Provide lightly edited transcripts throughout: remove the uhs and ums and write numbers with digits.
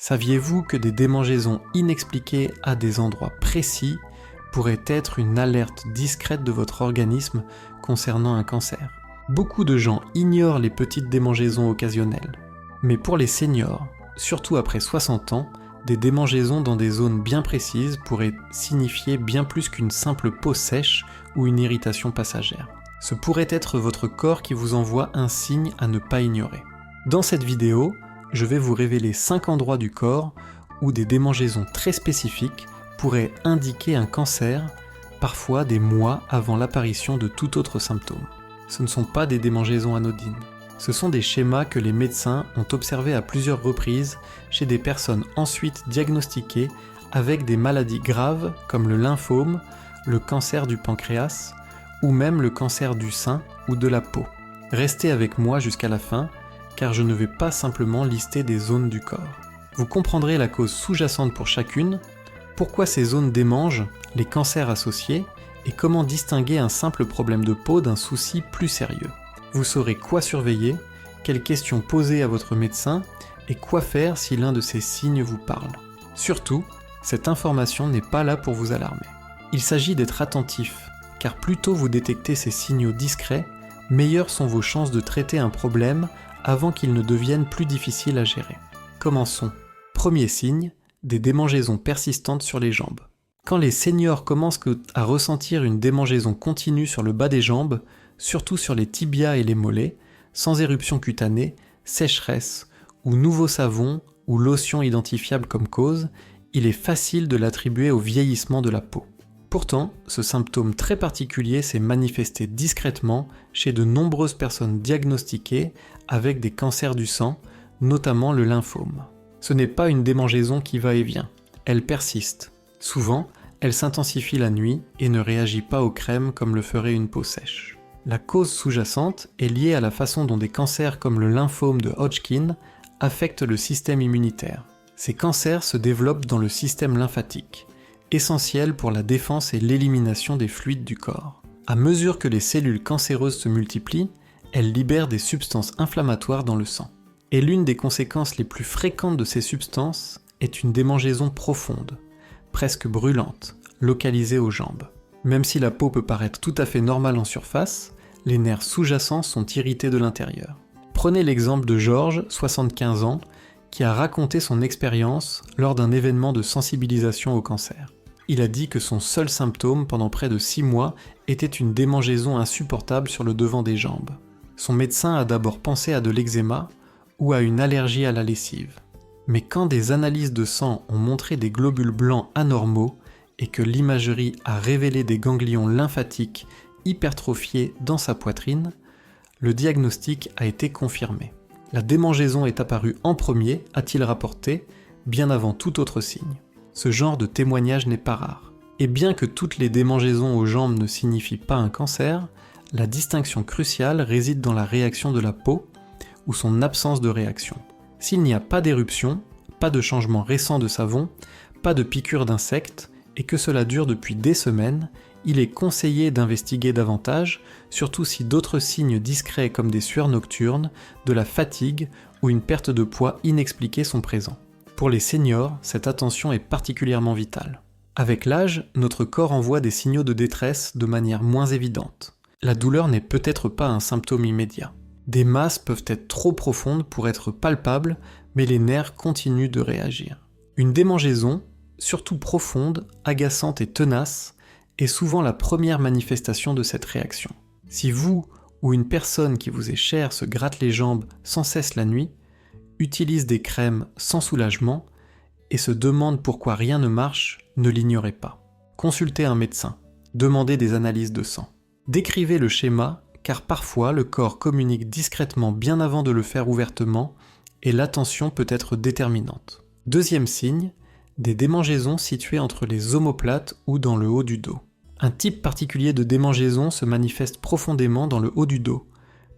Saviez-vous que des démangeaisons inexpliquées à des endroits précis pourraient être une alerte discrète de votre organisme concernant un cancer? Beaucoup de gens ignorent les petites démangeaisons occasionnelles. Mais pour les seniors, surtout après 60 ans, des démangeaisons dans des zones bien précises pourraient signifier bien plus qu'une simple peau sèche ou une irritation passagère. Ce pourrait être votre corps qui vous envoie un signe à ne pas ignorer. Dans cette vidéo, je vais vous révéler 5 endroits du corps où des démangeaisons très spécifiques pourraient indiquer un cancer, parfois des mois avant l'apparition de tout autre symptôme. Ce ne sont pas des démangeaisons anodines. Ce sont des schémas que les médecins ont observés à plusieurs reprises chez des personnes ensuite diagnostiquées avec des maladies graves comme le lymphome, le cancer du pancréas ou même le cancer du sein ou de la peau. Restez avec moi jusqu'à la fin, car je ne vais pas simplement lister des zones du corps. Vous comprendrez la cause sous-jacente pour chacune, pourquoi ces zones démangent, les cancers associés, et comment distinguer un simple problème de peau d'un souci plus sérieux. Vous saurez quoi surveiller, quelles questions poser à votre médecin, et quoi faire si l'un de ces signes vous parle. Surtout, cette information n'est pas là pour vous alarmer. Il s'agit d'être attentif, car plus tôt vous détectez ces signaux discrets, meilleures sont vos chances de traiter un problème avant qu'il ne devienne plus difficile à gérer. Commençons. Premier signe, des démangeaisons persistantes sur les jambes. Quand les seniors commencent à ressentir une démangeaison continue sur le bas des jambes, surtout sur les tibias et les mollets, sans éruption cutanée, sécheresse ou nouveau savon ou lotion identifiable comme cause, il est facile de l'attribuer au vieillissement de la peau. Pourtant, ce symptôme très particulier s'est manifesté discrètement chez de nombreuses personnes diagnostiquées avec des cancers du sang, notamment le lymphome. Ce n'est pas une démangeaison qui va et vient, elle persiste. Souvent, elle s'intensifie la nuit et ne réagit pas aux crèmes comme le ferait une peau sèche. La cause sous-jacente est liée à la façon dont des cancers comme le lymphome de Hodgkin affectent le système immunitaire. Ces cancers se développent dans le système lymphatique, essentiel pour la défense et l'élimination des fluides du corps. À mesure que les cellules cancéreuses se multiplient, elles libèrent des substances inflammatoires dans le sang. Et l'une des conséquences les plus fréquentes de ces substances est une démangeaison profonde, presque brûlante, localisée aux jambes. Même si la peau peut paraître tout à fait normale en surface, les nerfs sous-jacents sont irrités de l'intérieur. Prenez l'exemple de Georges, 75 ans, qui a raconté son expérience lors d'un événement de sensibilisation au cancer. Il a dit que son seul symptôme pendant près de 6 mois était une démangeaison insupportable sur le devant des jambes. Son médecin a d'abord pensé à de l'eczéma ou à une allergie à la lessive. Mais quand des analyses de sang ont montré des globules blancs anormaux et que l'imagerie a révélé des ganglions lymphatiques hypertrophiés dans sa poitrine, le diagnostic a été confirmé. La démangeaison est apparue en premier, a-t-il rapporté, bien avant tout autre signe. Ce genre de témoignage n'est pas rare. Et bien que toutes les démangeaisons aux jambes ne signifient pas un cancer, la distinction cruciale réside dans la réaction de la peau ou son absence de réaction. S'il n'y a pas d'éruption, pas de changement récent de savon, pas de piqûres d'insectes, et que cela dure depuis des semaines, il est conseillé d'investiguer davantage, surtout si d'autres signes discrets comme des sueurs nocturnes, de la fatigue ou une perte de poids inexpliquée sont présents. Pour les seniors, cette attention est particulièrement vitale. Avec l'âge, notre corps envoie des signaux de détresse de manière moins évidente. La douleur n'est peut-être pas un symptôme immédiat. Des masses peuvent être trop profondes pour être palpables, mais les nerfs continuent de réagir. Une démangeaison, surtout profonde, agaçante et tenace, est souvent la première manifestation de cette réaction. Si vous ou une personne qui vous est chère se gratte les jambes sans cesse la nuit, utilise des crèmes sans soulagement et se demande pourquoi rien ne marche, ne l'ignorez pas. Consultez un médecin, demandez des analyses de sang. Décrivez le schéma, car parfois le corps communique discrètement bien avant de le faire ouvertement et l'attention peut être déterminante. Deuxième signe, des démangeaisons situées entre les omoplates ou dans le haut du dos. Un type particulier de démangeaison se manifeste profondément dans le haut du dos,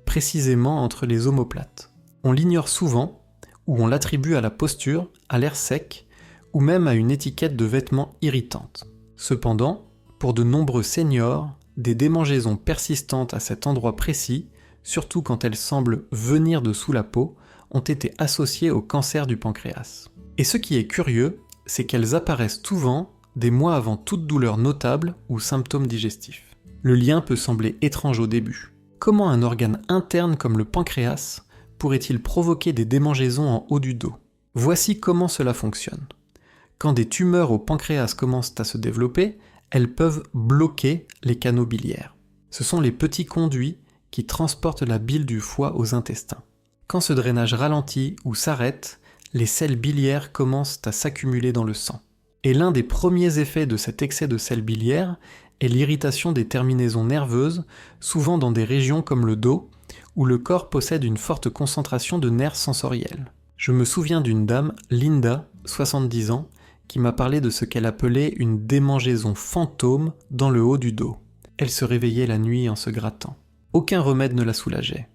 précisément entre les omoplates. On l'ignore souvent, ou on l'attribue à la posture, à l'air sec, ou même à une étiquette de vêtements irritante. Cependant, pour de nombreux seniors, des démangeaisons persistantes à cet endroit précis, surtout quand elles semblent venir de sous la peau, ont été associées au cancer du pancréas. Et ce qui est curieux, c'est qu'elles apparaissent souvent des mois avant toute douleur notable ou symptôme digestif. Le lien peut sembler étrange au début. Comment un organe interne comme le pancréas pourrait-il provoquer des démangeaisons en haut du dos ? Voici comment cela fonctionne. Quand des tumeurs au pancréas commencent à se développer, elles peuvent bloquer les canaux biliaires. Ce sont les petits conduits qui transportent la bile du foie aux intestins. Quand ce drainage ralentit ou s'arrête, les sels biliaires commencent à s'accumuler dans le sang. Et l'un des premiers effets de cet excès de sels biliaires est l'irritation des terminaisons nerveuses, souvent dans des régions comme le dos, où le corps possède une forte concentration de nerfs sensoriels. Je me souviens d'une dame, Linda, 70 ans, qui m'a parlé de ce qu'elle appelait une démangeaison fantôme dans le haut du dos. Elle se réveillait la nuit en se grattant. Aucun remède ne la soulageait.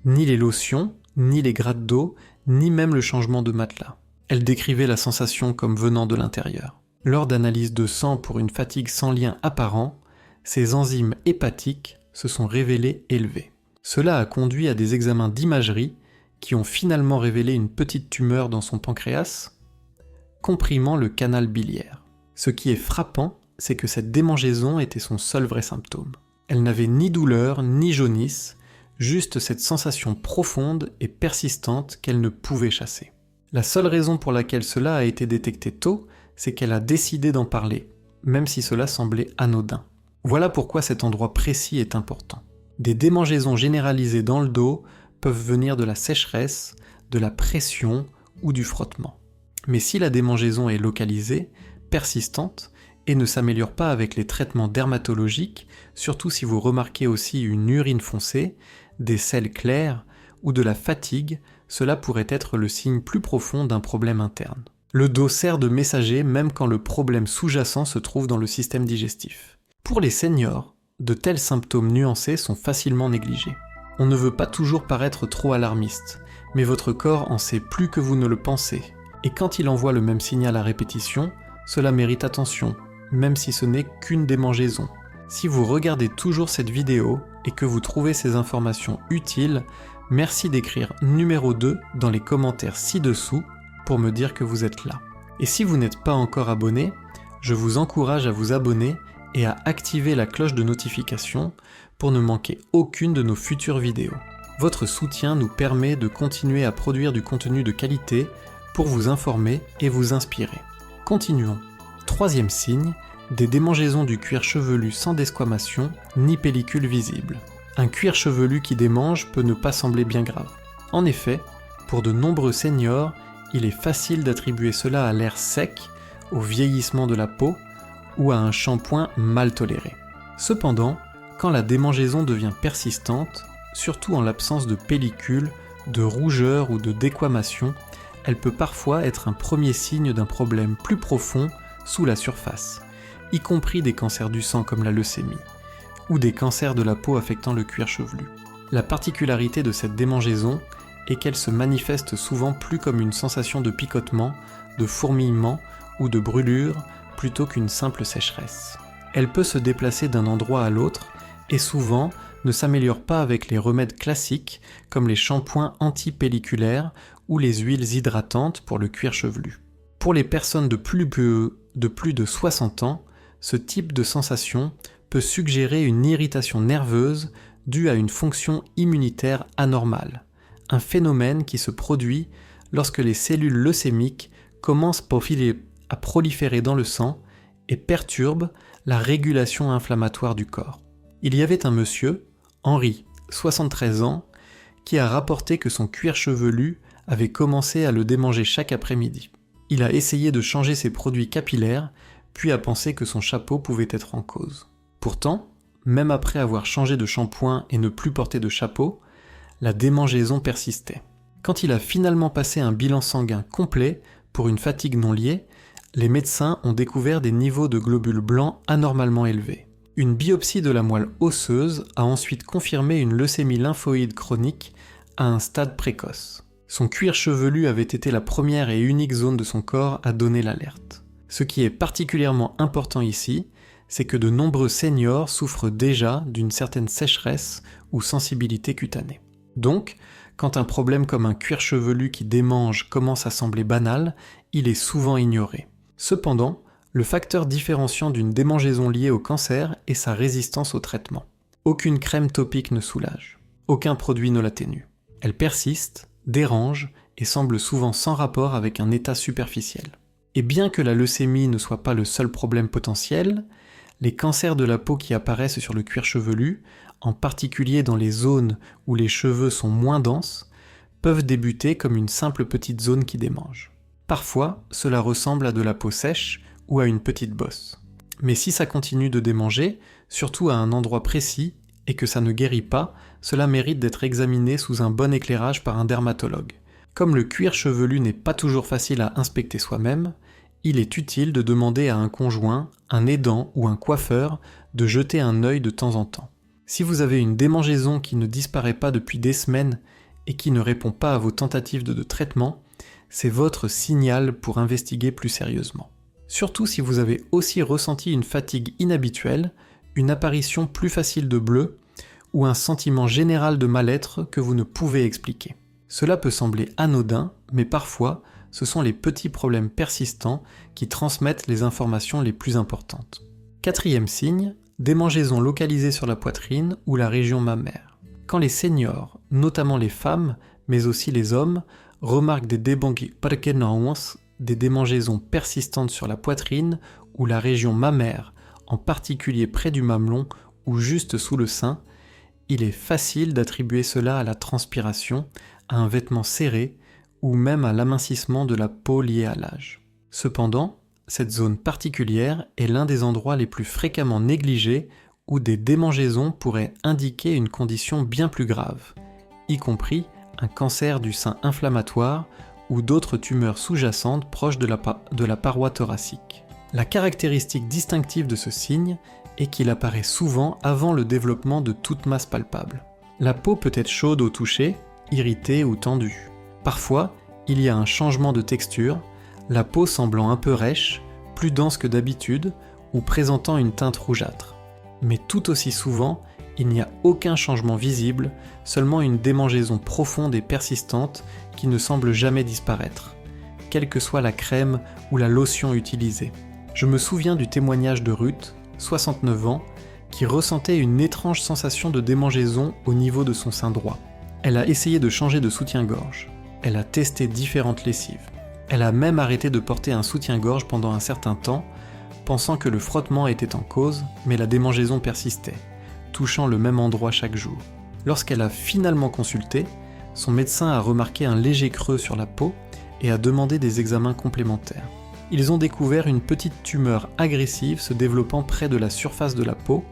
Ni les lotions, ni les grattes d'eau, ni même le changement de matelas. Elle décrivait la sensation comme venant de l'intérieur. Lors d'analyses de sang pour une fatigue sans lien apparent, ses enzymes hépatiques se sont révélées élevées. Cela a conduit à des examens d'imagerie qui ont finalement révélé une petite tumeur dans son pancréas, comprimant le canal biliaire. Ce qui est frappant, c'est que cette démangeaison était son seul vrai symptôme. Elle n'avait ni douleur, ni jaunisse, juste cette sensation profonde et persistante qu'elle ne pouvait chasser. La seule raison pour laquelle cela a été détecté tôt, c'est qu'elle a décidé d'en parler, même si cela semblait anodin. Voilà pourquoi cet endroit précis est important. Des démangeaisons généralisées dans le dos peuvent venir de la sécheresse, de la pression ou du frottement. Mais si la démangeaison est localisée, persistante, et ne s'améliore pas avec les traitements dermatologiques, surtout si vous remarquez aussi une urine foncée, des selles claires ou de la fatigue, cela pourrait être le signe plus profond d'un problème interne. Le dos sert de messager même quand le problème sous-jacent se trouve dans le système digestif. Pour les seniors, de tels symptômes nuancés sont facilement négligés. On ne veut pas toujours paraître trop alarmiste, mais votre corps en sait plus que vous ne le pensez. Et quand il envoie le même signal à répétition, cela mérite attention, même si ce n'est qu'une démangeaison. Si vous regardez toujours cette vidéo et que vous trouvez ces informations utiles, merci d'écrire numéro 2 dans les commentaires ci-dessous pour me dire que vous êtes là. Et si vous n'êtes pas encore abonné, je vous encourage à vous abonner et à activer la cloche de notification pour ne manquer aucune de nos futures vidéos. Votre soutien nous permet de continuer à produire du contenu de qualité pour vous informer et vous inspirer. Continuons. Troisième signe, des démangeaisons du cuir chevelu sans desquamation ni pellicule visible. Un cuir chevelu qui démange peut ne pas sembler bien grave. En effet, pour de nombreux seniors, il est facile d'attribuer cela à l'air sec, au vieillissement de la peau ou à un shampoing mal toléré. Cependant, quand la démangeaison devient persistante, surtout en l'absence de pellicule, de rougeur ou de déquamation, elle peut parfois être un premier signe d'un problème plus profond sous la surface, y compris des cancers du sang comme la leucémie, ou des cancers de la peau affectant le cuir chevelu. La particularité de cette démangeaison est qu'elle se manifeste souvent plus comme une sensation de picotement, de fourmillement ou de brûlure plutôt qu'une simple sécheresse. Elle peut se déplacer d'un endroit à l'autre et souvent ne s'améliore pas avec les remèdes classiques comme les shampoings antipelliculaires ou les huiles hydratantes pour le cuir chevelu. Pour les personnes de plus de 60 ans, ce type de sensation peut suggérer une irritation nerveuse due à une fonction immunitaire anormale, un phénomène qui se produit lorsque les cellules leucémiques commencent à proliférer dans le sang et perturbent la régulation inflammatoire du corps. Il y avait un monsieur, Henri, 73 ans, qui a rapporté que son cuir chevelu avait commencé à le démanger chaque après-midi. Il a essayé de changer ses produits capillaires, puis a pensé que son chapeau pouvait être en cause. Pourtant, même après avoir changé de shampoing et ne plus porter de chapeau, la démangeaison persistait. Quand il a finalement passé un bilan sanguin complet pour une fatigue non liée, les médecins ont découvert des niveaux de globules blancs anormalement élevés. Une biopsie de la moelle osseuse a ensuite confirmé une leucémie lymphoïde chronique à un stade précoce. Son cuir chevelu avait été la première et unique zone de son corps à donner l'alerte. Ce qui est particulièrement important ici, c'est que de nombreux seniors souffrent déjà d'une certaine sécheresse ou sensibilité cutanée. Donc, Quand un problème comme un cuir chevelu qui démange commence à sembler banal, il est souvent ignoré. Cependant, le facteur différenciant d'une démangeaison liée au cancer est sa résistance au traitement. Aucune crème topique ne soulage. Aucun produit ne l'atténue. Elle persiste, dérange et semble souvent sans rapport avec un état superficiel. Et bien que la leucémie ne soit pas le seul problème potentiel, les cancers de la peau qui apparaissent sur le cuir chevelu, en particulier dans les zones où les cheveux sont moins denses, peuvent débuter comme une simple petite zone qui démange. Parfois, cela ressemble à de la peau sèche ou à une petite bosse. Mais si ça continue de démanger, surtout à un endroit précis, et que ça ne guérit pas, cela mérite d'être examiné sous un bon éclairage par un dermatologue. Comme le cuir chevelu n'est pas toujours facile à inspecter soi-même, il est utile de demander à un conjoint, un aidant ou un coiffeur de jeter un œil de temps en temps. Si vous avez une démangeaison qui ne disparaît pas depuis des semaines et qui ne répond pas à vos tentatives de traitement, c'est votre signal pour investiguer plus sérieusement. Surtout si vous avez aussi ressenti une fatigue inhabituelle, une apparition plus facile de bleu ou un sentiment général de mal-être que vous ne pouvez expliquer. Cela peut sembler anodin, mais parfois, ce sont les petits problèmes persistants qui transmettent les informations les plus importantes. 4e signe, démangeaison localisée sur la poitrine ou la région mammaire. Quand les seniors, notamment les femmes, mais aussi les hommes, remarquent des démangeaisons persistantes sur la poitrine ou la région mammaire, en particulier près du mamelon ou juste sous le sein, il est facile d'attribuer cela à la transpiration, à un vêtement serré ou même à l'amincissement de la peau lié à l'âge. Cependant, cette zone particulière est l'un des endroits les plus fréquemment négligés où des démangeaisons pourraient indiquer une condition bien plus grave, y compris un cancer du sein inflammatoire ou d'autres tumeurs sous-jacentes proches de la paroi thoracique. La caractéristique distinctive de ce signe est qu'il apparaît souvent avant le développement de toute masse palpable. La peau peut être chaude au toucher, irritée ou tendue. Parfois, il y a un changement de texture, la peau semblant un peu rêche, plus dense que d'habitude ou présentant une teinte rougeâtre. Mais tout aussi souvent, il n'y a aucun changement visible, seulement une démangeaison profonde et persistante qui ne semble jamais disparaître, quelle que soit la crème ou la lotion utilisée. Je me souviens du témoignage de Ruth, 69 ans, qui ressentait une étrange sensation de démangeaison au niveau de son sein droit. Elle a essayé de changer de soutien-gorge. Elle a testé différentes lessives. Elle a même arrêté de porter un soutien-gorge pendant un certain temps, pensant que le frottement était en cause, mais la démangeaison persistait, touchant le même endroit chaque jour. Lorsqu'elle a finalement consulté, son médecin a remarqué un léger creux sur la peau et a demandé des examens complémentaires. Ils ont découvert une petite tumeur agressive se développant près de la surface de la peau,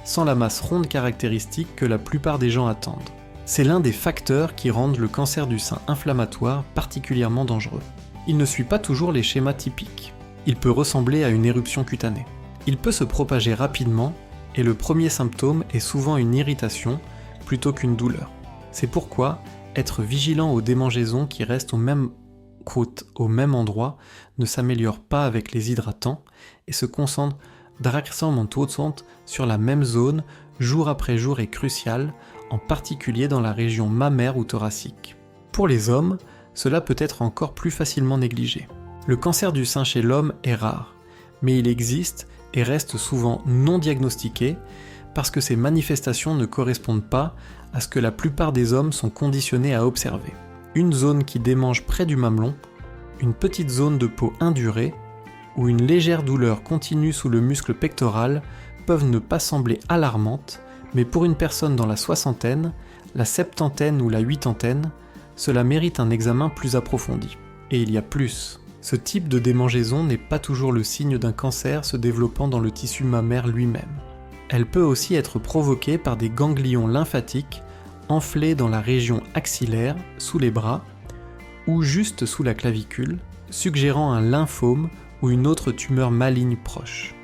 sans la masse ronde caractéristique que la plupart des gens attendent. C'est l'un des facteurs qui rendent le cancer du sein inflammatoire particulièrement dangereux. Il ne suit pas toujours les schémas typiques. Il peut ressembler à une éruption cutanée. Il peut se propager rapidement et le premier symptôme est souvent une irritation plutôt qu'une douleur. C'est pourquoi être vigilant aux démangeaisons qui restent au même endroit ne s'améliore pas avec les hydratants et se concentre sur la même zone jour après jour est crucial, en particulier dans la région mammaire ou thoracique. Pour les hommes, cela peut être encore plus facilement négligé. Le cancer du sein chez l'homme est rare, mais il existe et reste souvent non diagnostiqué parce que ces manifestations ne correspondent pas à ce que la plupart des hommes sont conditionnés à observer. Une zone qui démange près du mamelon, une petite zone de peau indurée ou une légère douleur continue sous le muscle pectoral peuvent ne pas sembler alarmantes, mais pour une personne dans la soixantaine, la septantaine ou la huitantaine, cela mérite un examen plus approfondi. Et il y a plus. Ce type de démangeaison n'est pas toujours le signe d'un cancer se développant dans le tissu mammaire lui-même. Elle peut aussi être provoquée par des ganglions lymphatiques enflés dans la région axillaire, sous les bras, ou juste sous la clavicule, suggérant un lymphome ou une autre tumeur maligne proche.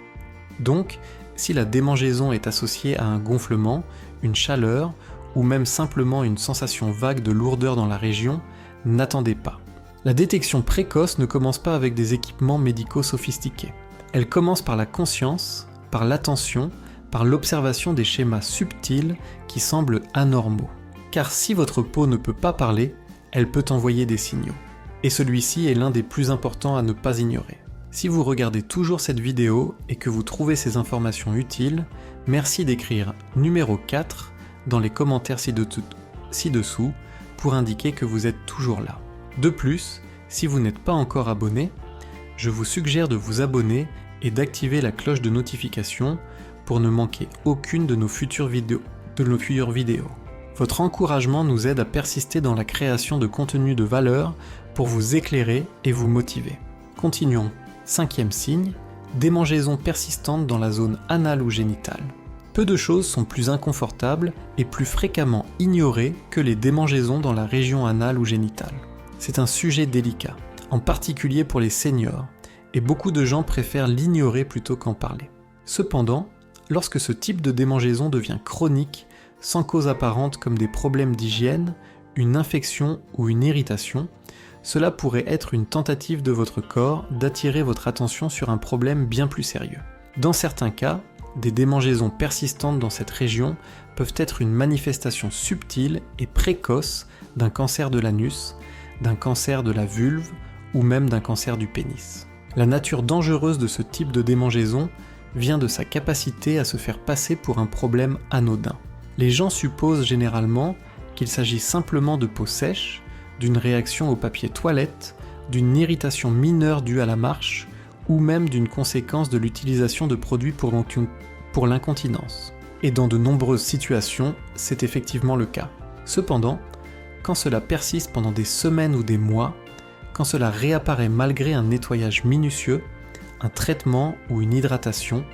Donc, si la démangeaison est associée à un gonflement, une chaleur, ou même simplement une sensation vague de lourdeur dans la région, n'attendez pas. La détection précoce ne commence pas avec des équipements médicaux sophistiqués. Elle commence par la conscience, par l'attention, par l'observation des schémas subtils qui semblent anormaux. car si votre peau ne peut pas parler, elle peut envoyer des signaux. Et celui-ci est l'un des plus importants à ne pas ignorer. Si vous regardez toujours cette vidéo et que vous trouvez ces informations utiles, merci d'écrire numéro 4 dans les commentaires ci-dessous pour indiquer que vous êtes toujours là. De plus, si vous n'êtes pas encore abonné, je vous suggère de vous abonner et d'activer la cloche de notification pour ne manquer aucune de nos futures vidéos. Votre encouragement nous aide à persister dans la création de contenu de valeur pour vous éclairer et vous motiver. Continuons. 5e signe, démangeaisons persistantes dans la zone anale ou génitale. Peu de choses sont plus inconfortables et plus fréquemment ignorées que les démangeaisons dans la région anale ou génitale. C'est un sujet délicat, en particulier pour les seniors, et beaucoup de gens préfèrent l'ignorer plutôt qu'en parler. Cependant, lorsque ce type de démangeaison devient chronique, sans cause apparente comme des problèmes d'hygiène, une infection ou une irritation, cela pourrait être une tentative de votre corps d'attirer votre attention sur un problème bien plus sérieux. Dans certains cas, des démangeaisons persistantes dans cette région peuvent être une manifestation subtile et précoce d'un cancer de l'anus, d'un cancer de la vulve ou même d'un cancer du pénis. La nature dangereuse de ce type de démangeaison vient de sa capacité à se faire passer pour un problème anodin. Les gens supposent généralement qu'il s'agit simplement de peau sèche, d'une réaction au papier toilette, d'une irritation mineure due à la marche, ou même d'une conséquence de l'utilisation de produits pour l'incontinence. Et dans de nombreuses situations, c'est effectivement le cas. Cependant, quand cela persiste pendant des semaines ou des mois, quand cela réapparaît malgré un nettoyage minutieux, un traitement ou une hydratation,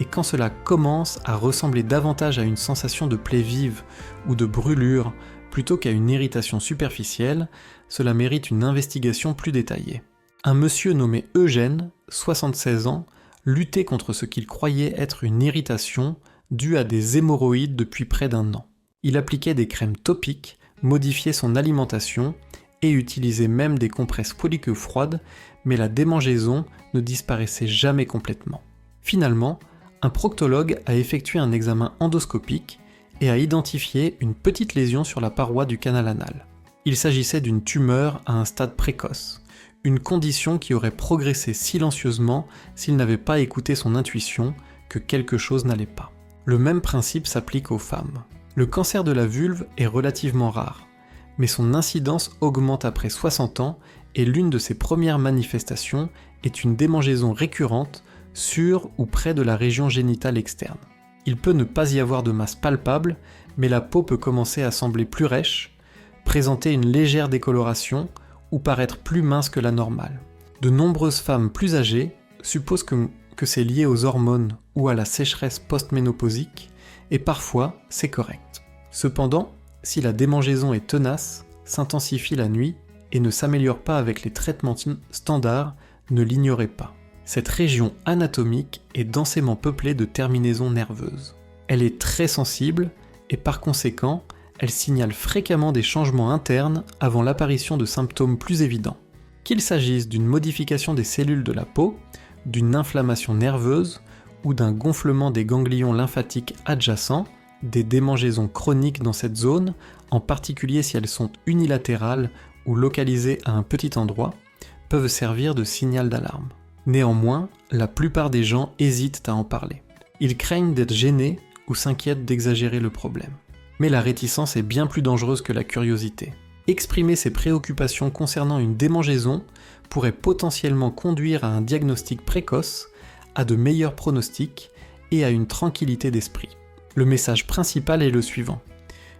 et quand cela commence à ressembler davantage à une sensation de plaie vive ou de brûlure plutôt qu'à une irritation superficielle, cela mérite une investigation plus détaillée. Un monsieur nommé Eugène, 76 ans, luttait contre ce qu'il croyait être une irritation due à des hémorroïdes depuis près d'1 an. Il appliquait des crèmes topiques, modifiait son alimentation et utilisait même des compresses polyqueux froides, mais la démangeaison ne disparaissait jamais complètement. Finalement, un proctologue a effectué un examen endoscopique et a identifié une petite lésion sur la paroi du canal anal. Il s'agissait d'une tumeur à un stade précoce, une condition qui aurait progressé silencieusement s'il n'avait pas écouté son intuition que quelque chose n'allait pas. Le même principe s'applique aux femmes. Le cancer de la vulve est relativement rare, mais son incidence augmente après 60 ans et l'une de ses premières manifestations est une démangeaison récurrente sur ou près de la région génitale externe. Il peut ne pas y avoir de masse palpable, mais la peau peut commencer à sembler plus rêche, présenter une légère décoloration ou paraître plus mince que la normale. De nombreuses femmes plus âgées supposent que c'est lié aux hormones ou à la sécheresse post-ménopausique, et parfois c'est correct. Cependant, si la démangeaison est tenace, s'intensifie la nuit et ne s'améliore pas avec les traitements standards, ne l'ignorez pas. Cette région anatomique est densément peuplée de terminaisons nerveuses. Elle est très sensible et par conséquent, elle signale fréquemment des changements internes avant l'apparition de symptômes plus évidents. Qu'il s'agisse d'une modification des cellules de la peau, d'une inflammation nerveuse ou d'un gonflement des ganglions lymphatiques adjacents, des démangeaisons chroniques dans cette zone, en particulier si elles sont unilatérales ou localisées à un petit endroit, peuvent servir de signal d'alarme. Néanmoins, la plupart des gens hésitent à en parler. Ils craignent d'être gênés ou s'inquiètent d'exagérer le problème. Mais la réticence est bien plus dangereuse que la curiosité. Exprimer ses préoccupations concernant une démangeaison pourrait potentiellement conduire à un diagnostic précoce, à de meilleurs pronostics et à une tranquillité d'esprit. Le message principal est le suivant.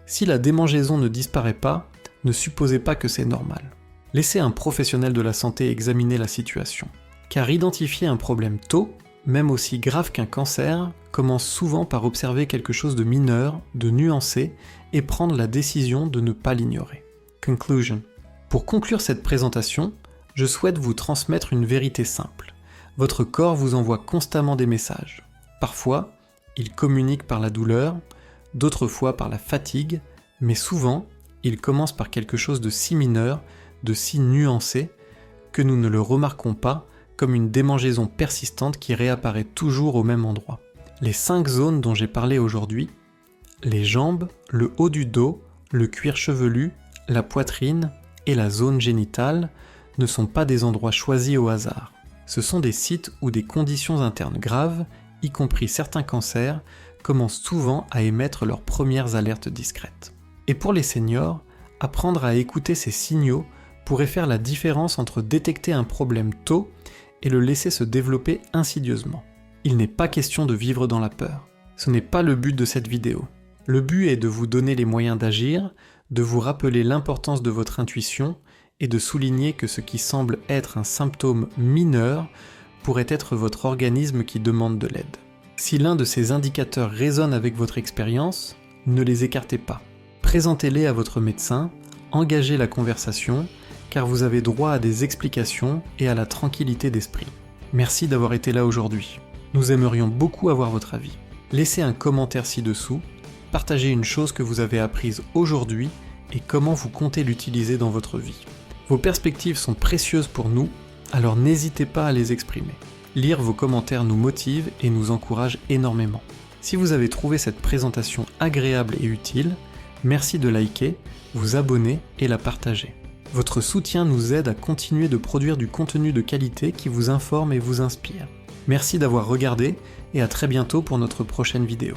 Si la démangeaison ne disparaît pas, ne supposez pas que c'est normal. Laissez un professionnel de la santé examiner la situation. Car identifier un problème tôt, même aussi grave qu'un cancer, commence souvent par observer quelque chose de mineur, de nuancé, et prendre la décision de ne pas l'ignorer. Conclusion. Pour conclure cette présentation, je souhaite vous transmettre une vérité simple. Votre corps vous envoie constamment des messages. Parfois, il communique par la douleur, d'autres fois par la fatigue, mais souvent, il commence par quelque chose de si mineur, de si nuancé, que nous ne le remarquons pas comme une démangeaison persistante qui réapparaît toujours au même endroit. Les 5 zones dont j'ai parlé aujourd'hui, les jambes, le haut du dos, Le cuir chevelu, la poitrine et la zone génitale ne sont pas des endroits choisis au hasard. Ce sont des sites où des conditions internes graves, y compris certains cancers, commencent souvent à émettre leurs premières alertes discrètes. Et pour les seniors, apprendre à écouter ces signaux pourrait faire la différence entre détecter un problème tôt et le laisser se développer insidieusement. Il n'est pas question de vivre dans la peur. Ce n'est pas le but de cette vidéo. Le but est de vous donner les moyens d'agir, de vous rappeler l'importance de votre intuition et de souligner que ce qui semble être un symptôme mineur pourrait être votre organisme qui demande de l'aide. Si l'un de ces indicateurs résonne avec votre expérience, ne les écartez pas. Présentez-les à votre médecin, engagez la conversation, car vous avez droit à des explications et à la tranquillité d'esprit. Merci d'avoir été là aujourd'hui. Nous aimerions beaucoup avoir votre avis. Laissez un commentaire ci-dessous, partagez une chose que vous avez apprise aujourd'hui et comment vous comptez l'utiliser dans votre vie. Vos perspectives sont précieuses pour nous, alors n'hésitez pas à les exprimer. Lire vos commentaires nous motive et nous encourage énormément. Si vous avez trouvé cette présentation agréable et utile, merci de liker, vous abonner et la partager. Votre soutien nous aide à continuer de produire du contenu de qualité qui vous informe et vous inspire. Merci d'avoir regardé et à très bientôt pour notre prochaine vidéo.